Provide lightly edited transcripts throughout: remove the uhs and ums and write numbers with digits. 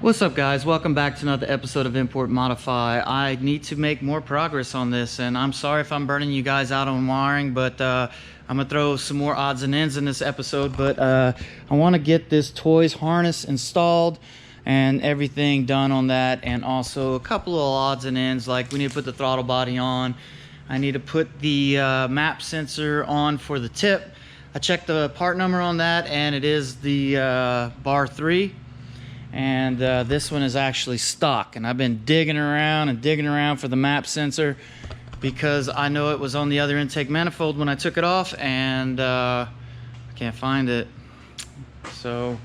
What's up, guys? Welcome back to another episode of Import Modify. I need to make more progress on this, and I'm sorry if I'm burning you guys out on wiring, but I'm gonna throw some more odds and ends in this episode. But I want to get this toys harness installed and everything done on that, and also a couple of odds and ends, like we need to put the throttle body on. I need to put the map sensor on for the tip. I checked the part number on that, and it is the bar 3. And this one is actually stock, and I've been digging around for the map sensor because I know it was on the other intake manifold when I took it off, and I can't find it. So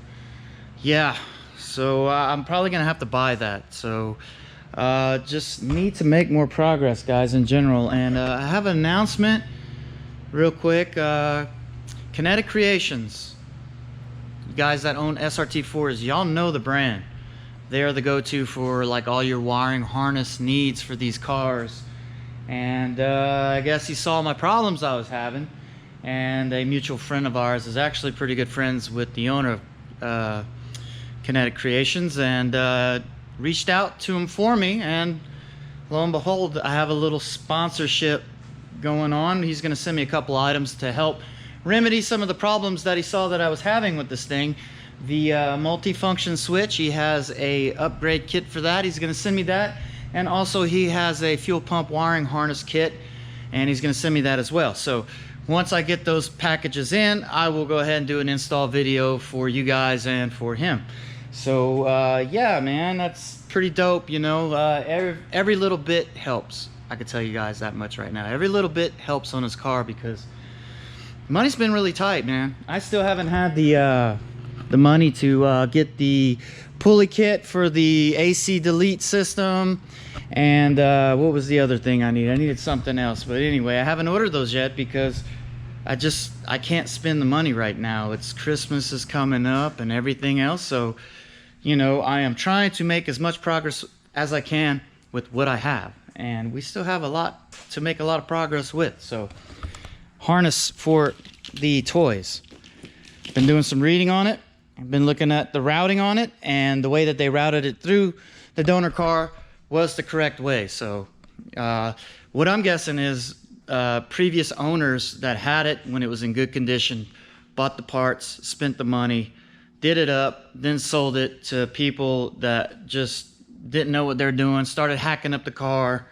yeah, so I'm probably gonna have to buy that. So just need to make more progress, guys, in general. And I have an announcement real quick. Kinetic Creations, guys that own SRT4s, y'all know the brand. They are the go-to for like all your wiring harness needs for these cars. And I guess he saw my problems I was having, and a mutual friend of ours is actually pretty good friends with the owner of Kinetic Creations, and reached out to him for me, and lo and behold, I have a little sponsorship going on. He's going to send me a couple items to help remedy some of the problems that he saw that I was having with this thing. The multifunction switch, he has a upgrade kit for that. He's going to send me that, and also he has a fuel pump wiring harness kit, and he's going to send me that as well. So once I get those packages in, I will go ahead and do an install video for you guys and for him. So yeah, man, that's pretty dope. You know, every little bit helps. I can tell you guys that much right now. Every little bit helps on his car, because money's been really tight, man. I still haven't had the money to get the pulley kit for the AC delete system, and what was the other thing I needed? I needed something else, but anyway, I haven't ordered those yet because I can't spend the money right now. It's Christmas is coming up and everything else, so you know, I am trying to make as much progress as I can with what I have, and we still have a lot to make a lot of progress with. So harness for the toys, been doing some reading on it. I've been looking at the routing on it, and the way that they routed it through the donor car was the correct way. So what I'm guessing is previous owners that had it when it was in good condition bought the parts, spent the money, did it up, then sold it to people that just didn't know what they're doing, started hacking up the car,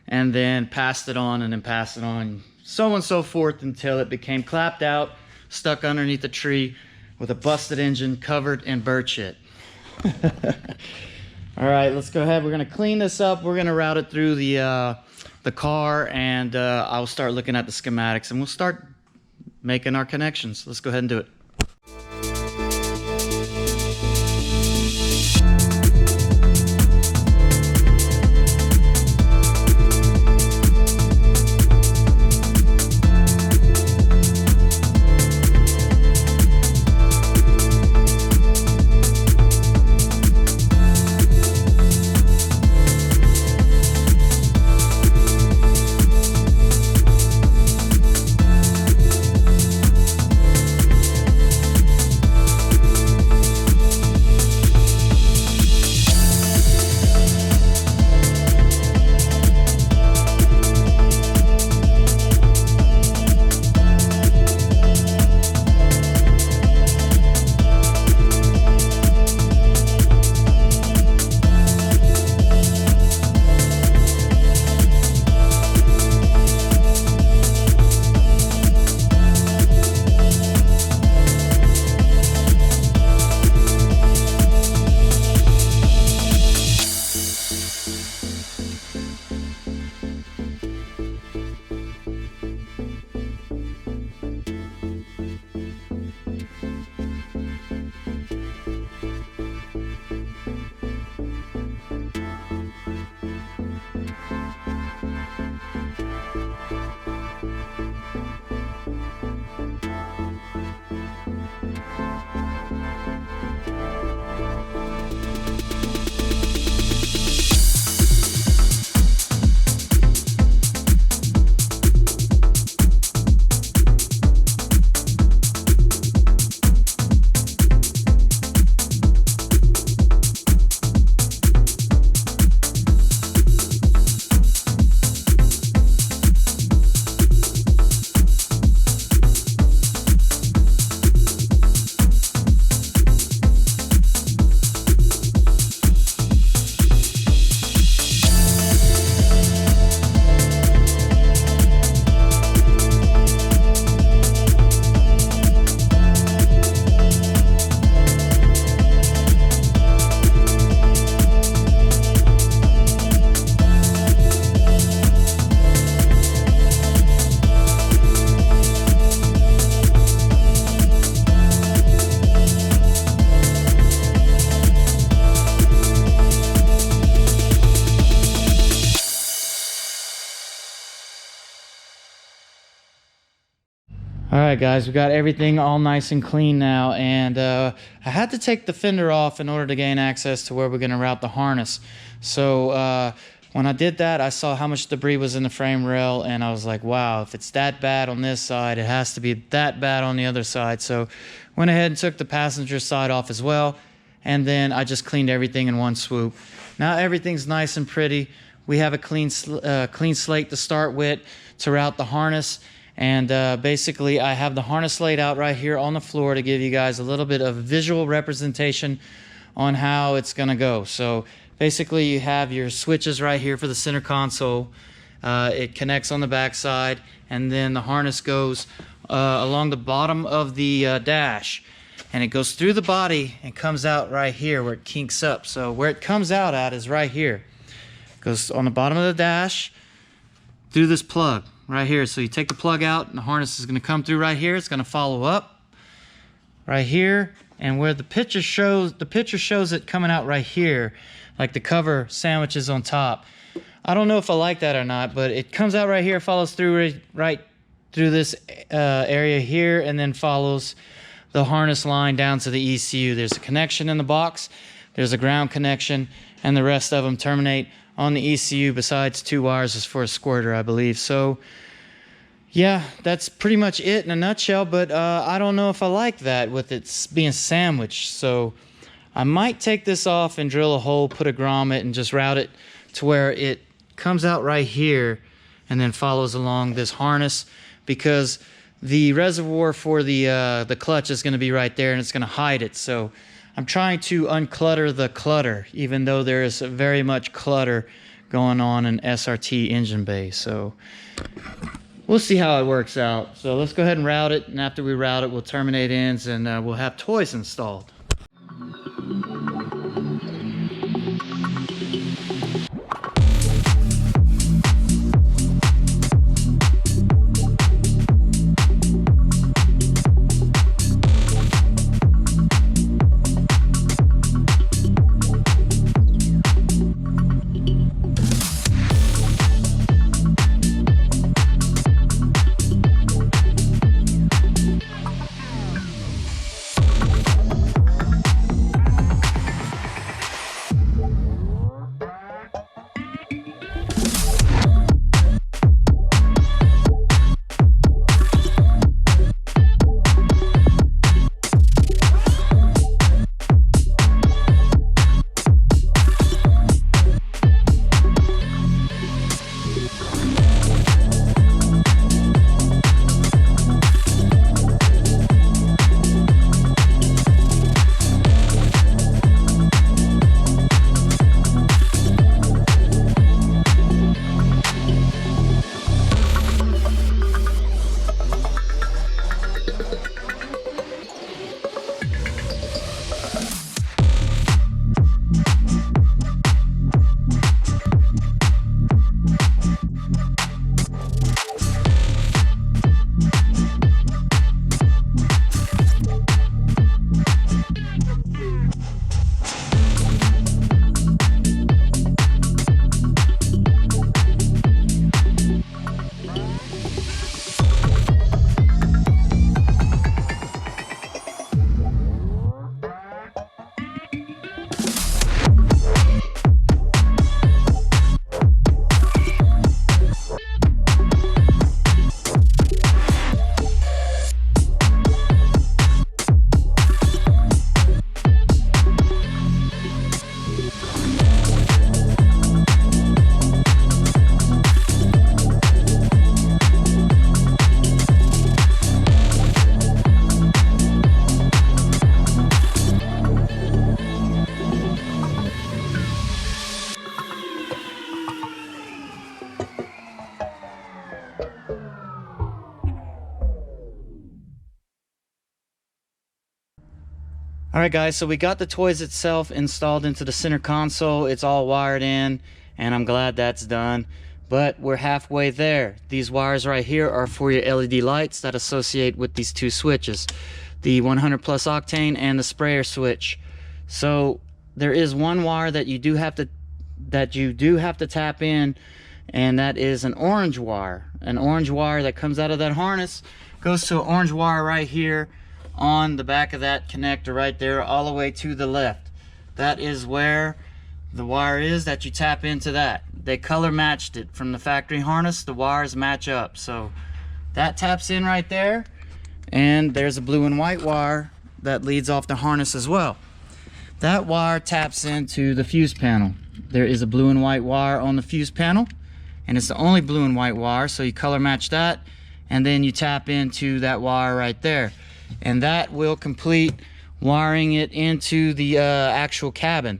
and then passed it on, and then passed it on, so on and so forth, until it became clapped out, stuck underneath a tree with a busted engine covered in bird shit. All right, let's go ahead. We're gonna clean this up. We're gonna route it through the car, and I'll start looking at the schematics, and we'll start making our connections. Let's go ahead and do it. All right, guys, we got everything all nice and clean now, and I had to take the fender off in order to gain access to where we're going to route the harness. So when I did that, I saw how much debris was in the frame rail, and I was like, wow, if it's that bad on this side, it has to be that bad on the other side. So went ahead and took the passenger side off as well, and then I just cleaned everything in one swoop. Now everything's nice and pretty. We have a clean slate to start with to route the harness. And basically, I have the harness laid out right here on the floor to give you guys a little bit of visual representation on how it's going to go. So basically, you have your switches right here for the center console. It connects on the back side, and then the harness goes along the bottom of the dash. And it goes through the body and comes out right here where it kinks up. So where it comes out at is right here. It goes on the bottom of the dash through this plug right here. So you take the plug out, and the harness is going to come through right here. It's going to follow up right here, and where the picture shows it coming out right here, like the cover sandwiches on top. I don't know if I like that or not, but it comes out right here, follows through right through this area here, and then follows the harness line down to the ECU. There's a connection in the box, there's a ground connection, and the rest of them terminate on the ECU, besides 2 wires is for a squirter, I believe. So yeah, that's pretty much it in a nutshell, but I don't know if I like that with it being sandwiched. So I might take this off and drill a hole, put a grommet, and just route it to where it comes out right here and then follows along this harness, because the reservoir for the clutch is going to be right there, and it's going to hide it. So I'm trying to unclutter the clutter, even though there is very much clutter going on in SRT engine bay. So we'll see how it works out. So let's go ahead and route it, and after we route it, we'll terminate ends, and we'll have toys installed. Alright guys, so we got the toys itself installed into the center console. It's all wired in, and I'm glad that's done. But we're halfway there. These wires right here are for your LED lights that associate with these two switches, the 100 plus octane and the sprayer switch. So there is one wire that you do have to tap in and that is an orange wire. An orange wire that comes out of that harness goes to an orange wire right here on the back of that connector right there, all the way to the left. That is where the wire is that you tap into that. They color matched it from the factory harness. The wires match up, so that taps in right there, and there's a blue and white wire that leads off the harness as well. That wire taps into the fuse panel. There is a blue and white wire on the fuse panel, and it's the only blue and white wire, so you color match that, and then you tap into that wire right there, and that will complete wiring it into the actual cabin.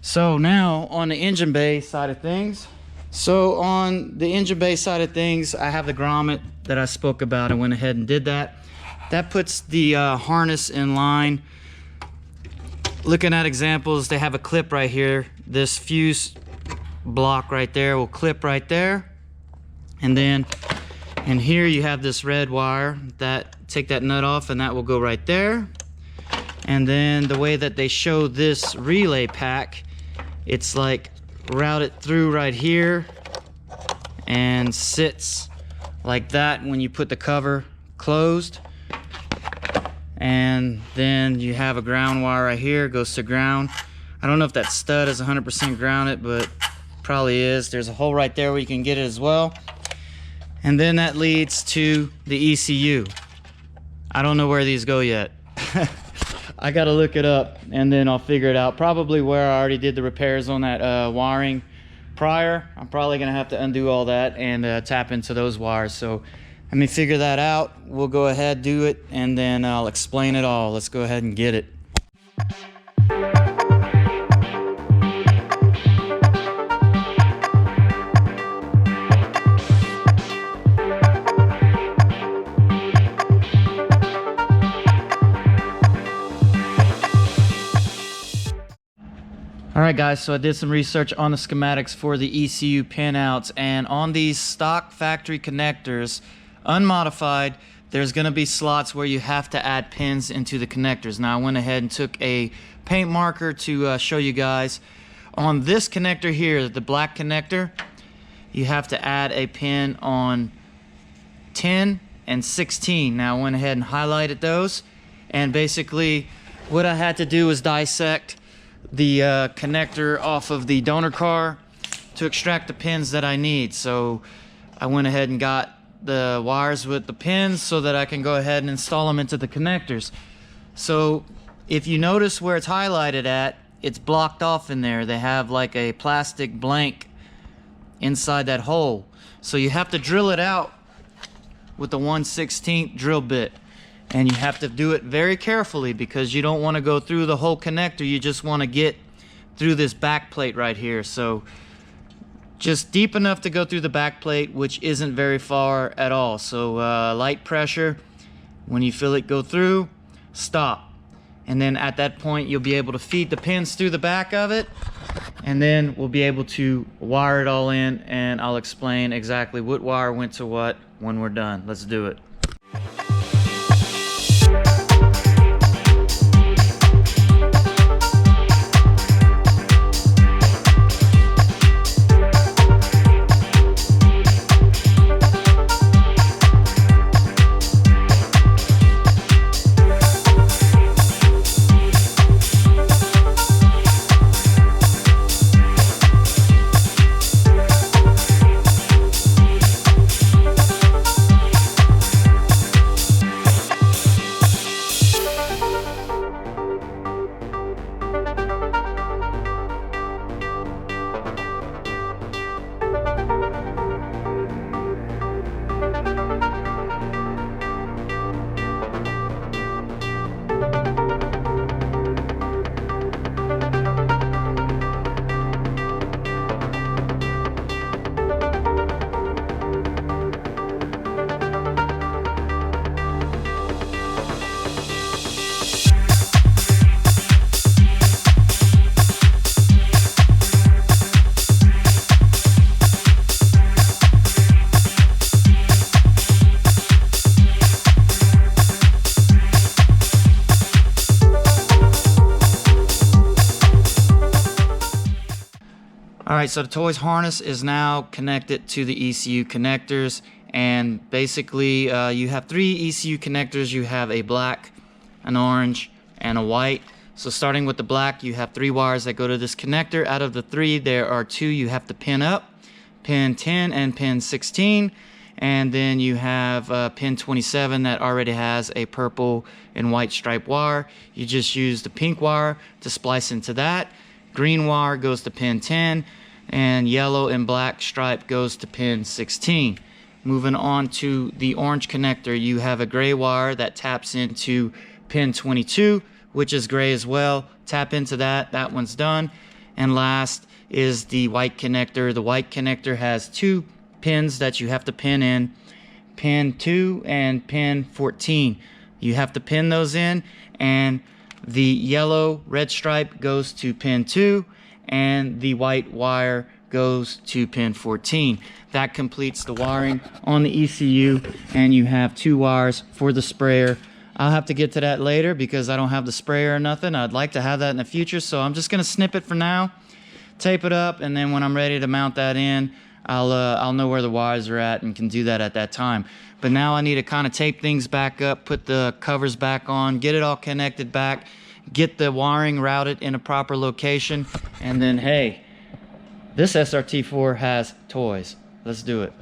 So now on the engine bay side of things, I have the grommet that I spoke about. I went ahead and did that. That puts the harness in line. Looking at examples, they have a clip right here. This fuse block right there will clip right there, and then in here you have this red wire that take that nut off, and that will go right there. And then the way that they show this relay pack, it's like routed through right here and sits like that when you put the cover closed. And then you have a ground wire right here, goes to ground. I don't know if that stud is 100% grounded, but probably is. There's a hole right there where you can get it as well. And then that leads to the ECU. I don't know where these go yet. I gotta look it up and then I'll figure it out. Probably where I already did the repairs on that wiring prior. I'm probably gonna have to undo all that and tap into those wires. So let me figure that out. We'll go ahead, do it, and then I'll explain it all. Let's go ahead and get it. Alright guys, so I did some research on the schematics for the ECU pinouts, and on these stock factory connectors, unmodified, there's going to be slots where you have to add pins into the connectors. Now I went ahead and took a paint marker to show you guys. On this connector here, the black connector, you have to add a pin on 10 and 16. Now I went ahead and highlighted those, and basically what I had to do was dissect the connector off of the donor car to extract the pins that I need. So I went ahead and got the wires with the pins so that I can go ahead and install them into the connectors. So if you notice where it's highlighted at, it's blocked off in there. They have like a plastic blank inside that hole. So you have to drill it out with the 1/16 drill bit. And you have to do it very carefully because you don't want to go through the whole connector. You just want to get through this back plate right here. So just deep enough to go through the back plate, which isn't very far at all. So light pressure, when you feel it go through, stop. And then at that point you'll be able to feed the pins through the back of it, and then we'll be able to wire it all in, and I'll explain exactly what wire went to what when we're done. Let's do it. All right, so the toys harness is now connected to the ECU connectors, and basically you have 3 ECU connectors. You have a black, an orange, and a white. So starting with the black, you have 3 wires that go to this connector. Out of the 3, there are 2 you have to pin up, pin 10 and pin 16. And then you have pin 27 that already has a purple and white stripe wire. You just use the pink wire to splice into that. Green wire goes to pin 10, and yellow and black stripe goes to pin 16. Moving on to the orange connector, you have a gray wire that taps into pin 22, which is gray as well. Tap into that, that one's done. And last is the white connector. The white connector has 2 pins that you have to pin in, pin 2 and pin 14. You have to pin those in, and the yellow red stripe goes to pin 2, and the white wire goes to pin 14. That completes the wiring on the ECU, and you have 2 wires for the sprayer. I'll have to get to that later because I don't have the sprayer or nothing. I'd like to have that in the future, so I'm just gonna snip it for now, tape it up, and then when I'm ready to mount that in, I'll know where the wires are at and can do that at that time. But now I need to kind of tape things back up, put the covers back on, get it all connected back, get the wiring routed in a proper location, and then hey, this SRT4 has toys. Let's do it.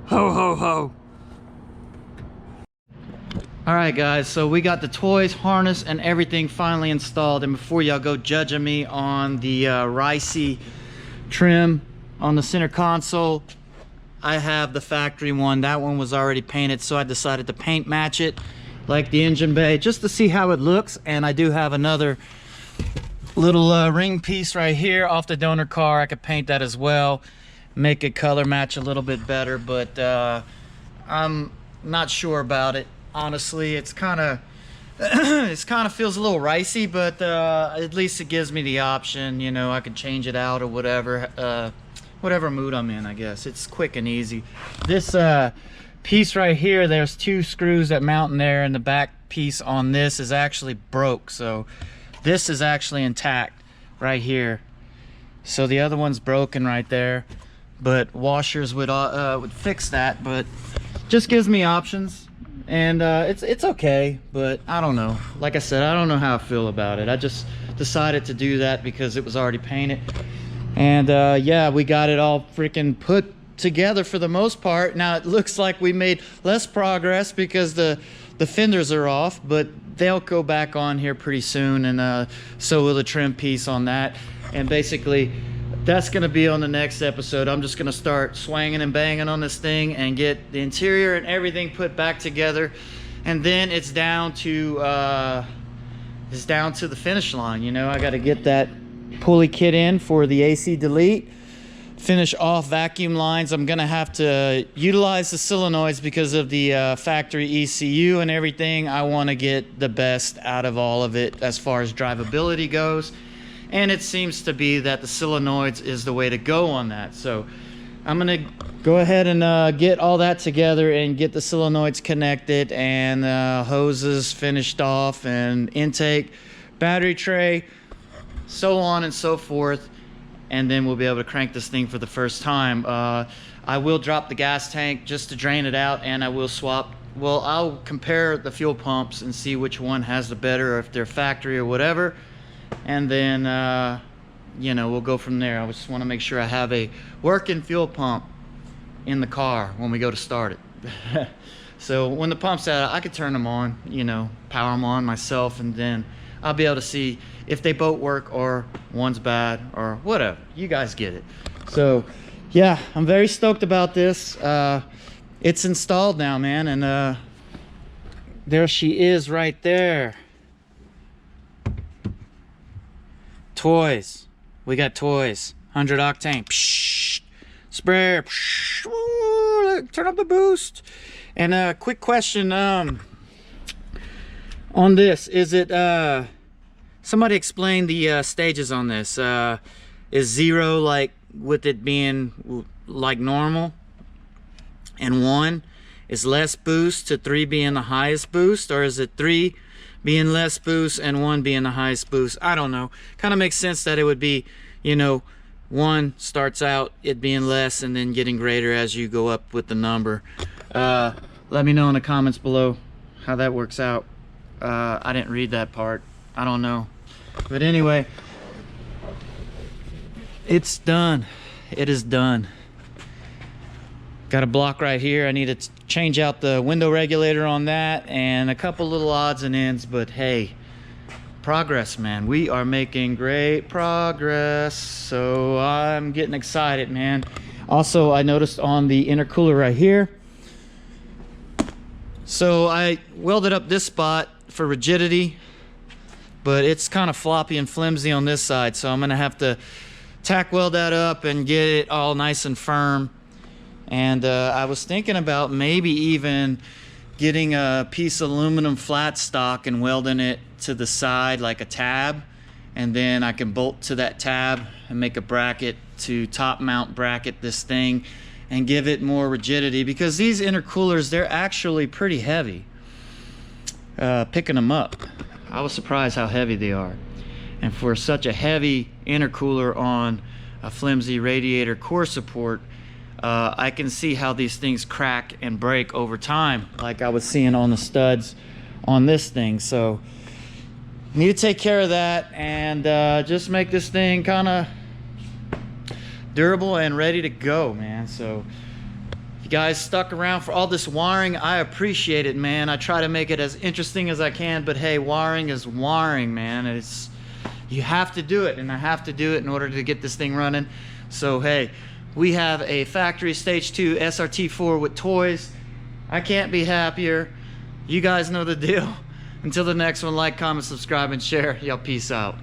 Ho, ho, ho. All right, guys, so we got the toys, harness, and everything finally installed. And before y'all go judging me on the ricey trim on the center console, I have the factory one. That one was already painted, so I decided to paint match it like the engine bay just to see how it looks. And I do have another little ring piece right here off the donor car. I could paint that as well, make it color match a little bit better, but I'm not sure about it. Honestly, it's kind of feels a little ricey, but at least it gives me the option. You know, I could change it out or whatever, whatever mood I'm in. I guess it's quick and easy. This piece right here, there's 2 screws that mount in there, and the back piece on this is actually broke, so this is actually intact right here. So the other one's broken right there, but washers would fix that. But just gives me options, and it's okay. But I don't know, like I said, I don't know how I feel about it. I just decided to do that because it was already painted, and yeah, we got it all freaking put together for the most part. Now it looks like we made less progress because the fenders are off, but they'll go back on here pretty soon, and so will the trim piece on that. And basically that's going to be on the next episode. I'm just going to start swanging and banging on this thing and get the interior and everything put back together, and then it's down to the finish line. You know, I got to get that pulley kit in for the AC delete, finish off vacuum lines. I'm gonna have to utilize the solenoids because of the factory ECU and everything. I want to get the best out of all of it as far as drivability goes, and it seems to be that the solenoids is the way to go on that. So I'm gonna go ahead and get all that together and get the solenoids connected and hoses finished off and intake, battery tray, so on and so forth, and then we'll be able to crank this thing for the first time. I will drop the gas tank just to drain it out, and I will swap. Well, I'll compare the fuel pumps and see which one has the better, or if they're factory or whatever, and then you know, we'll go from there. I just want to make sure I have a working fuel pump in the car when we go to start it. So when the pump's out, I could turn them on, you know, power them on myself, and then I'll be able to see if they both work or one's bad or whatever. You guys get it. So yeah, I'm very stoked about this. It's installed now, man, and there she is right there. Toys. We got toys. 100 octane. Psh, sprayer. Psh, woo, turn up the boost. And a quick question on this. Is it somebody explain the stages on this. Is 0 like with it being like normal, and 1 is less boost, to 3 being the highest boost, or is it 3 being less boost and 1 being the highest boost? I don't know. Kind of makes sense that it would be, you know, 1 starts out it being less and then getting greater as you go up with the number. Let me know in the comments below how that works out. I didn't read that part. I don't know. But anyway, it's done. It is done. Got a block right here. I need to change out the window regulator on that and a couple little odds and ends, but hey, progress, man. We are making great progress, so I'm getting excited, man. Also, I noticed on the intercooler right here, so I welded up this spot for rigidity, but it's kind of floppy and flimsy on this side, so I'm gonna have to tack weld that up and get it all nice and firm. And I was thinking about maybe even getting a piece of aluminum flat stock and welding it to the side like a tab, and then I can bolt to that tab and make a bracket to top mount bracket this thing and give it more rigidity, because these intercoolers, they're actually pretty heavy. Picking them up, I was surprised how heavy they are. And for such a heavy intercooler on a flimsy radiator core support, I can see how these things crack and break over time, like I was seeing on the studs on this thing. So need to take care of that and just make this thing kind of durable and ready to go, man. So if you guys stuck around for all this wiring, I appreciate it, man. I try to make it as interesting as I can, but hey, wiring is wiring, man. It's, you have to do it, and I have to do it in order to get this thing running. So hey, we have a factory stage 2 SRT4 with toys. I can't be happier. You guys know the deal. Until the next one, like, comment, subscribe, and share. Y'all peace out.